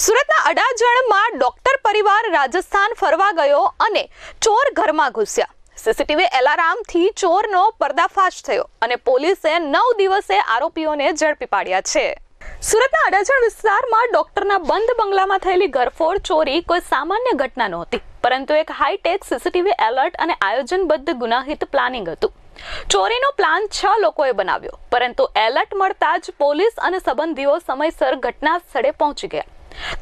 સુરતના અડાજણમાં ડોક્ટર પરિવાર રાજસ્થાન ફરવા ગયો અને ચોર ઘરમાં ઘૂસ્યા. સીસીટીવી એલાર્મથી ચોરનો પર્દાફાશ થયો અને પોલીસે 9 દિવસે આરોપીઓને ઝડપી પાડ્યા છે. સુરતના અડાજણ વિસ્તારમાં ડોક્ટરના બંધ બંગલામાં થયેલી ઘરફોડ ચોરી કોઈ સામાન્ય ઘટના નહોતી, પરંતુ એક હાઈટેક સીસીટીવી એલર્ટ અને આયોજનબદ્ધ ગુનાહિત પ્લાનિંગ હતું. ચોરીનો પ્લાન 6 લોકોએ બનાવ્યો, પરંતુ એલર્ટ મળતા જ પોલીસ અને સંબંધીઓ સમયસર ઘટના સ્થળે પહોંચી ગયા.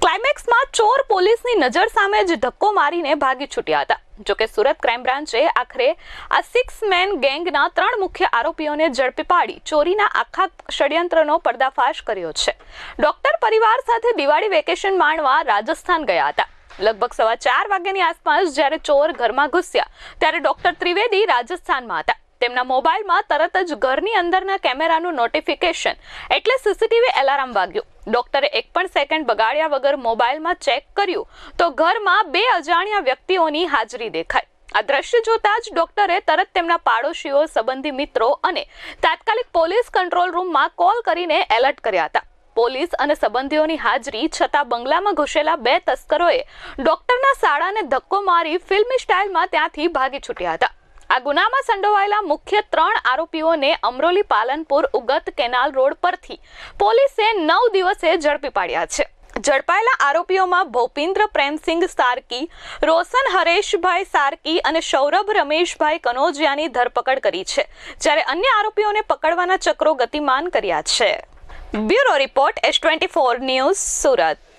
ક્લાઇમેક્સમાં ચોર પોલીસની નજર સામે જ ધક્કો મારીને ભાગી છૂટ્યા હતા. જોકે સુરત ક્રાઇમ બ્રાન્ચે આખરે આ 6 મેન ગેંગના 3 મુખ્ય આરોપીઓને ઝડપી પાડી ચોરીના આખા ષડયંત્રનો પર્દાફાશ કર્યો છે. ડોક્ટર પરિવાર સાથે દિવાળી વેકેશન માણવા રાજસ્થાન ગયા હતા. લગભગ 4:15 વાગ્યાની આસપાસ જ્યારે ચોર ઘરમાં ઘૂસ્યા ત્યારે ડોક્ટર ત્રિવેદી રાજસ્થાનમાં હતા. તેમના મોબાઈલમાં તરત જ ઘરની અંદરના કેમેરાનું નોટિફિકેશન એટલે સીસીટીવી એલાર્મ વાગ્યું. ડોક્ટરે એક પણ સેકન્ડ બગાડ્યા વગર મોબાઈલમાં ચેક કર્યું તો ઘરમાં 2 અજાણ્યા વ્યક્તિઓની હાજરી દેખાઈ. આ દ્રશ્ય જોતા જ ડોક્ટરે તરત તેમના પાડોશીઓ, સંબંધી મિત્રો અને તાત્કાલિક પોલીસ કંટ્રોલ રૂમમાં કોલ કરીને એલર્ટ કર્યા હતા. પોલીસ અને સંબંધીઓની હાજરી છતાં બંગલામાં ઘૂસેલા 2 તસ્કરોએ ડોક્ટરના સાળાને ધક્કો મારી ફિલ્મી સ્ટાઇલમાં ત્યાંથી ભાગી છૂટ્યા હતા. આ ગુનામાં સંડોવાયેલા મુખ્ય 3 આરોપીઓને અમરોલી પાલનપુર ઉગત કેનાલ રોડ પરથી પોલીસે 9 દિવસે ઝડપી પાડ્યા છે. ઝડપાયેલા આરોપીઓમાં ભોપિન્દ્ર પ્રેમસિંહ સારકી, રોશન હરેશભાઈ સારકી અને સૌરભ રમેશભાઈ કનોજિયાની ધરપકડ કરી છે, જ્યારે અન્ય આરોપીઓને પકડવાના ચક્રો ગતિમાન કર્યા છે. Bureau report S24 news, Surat.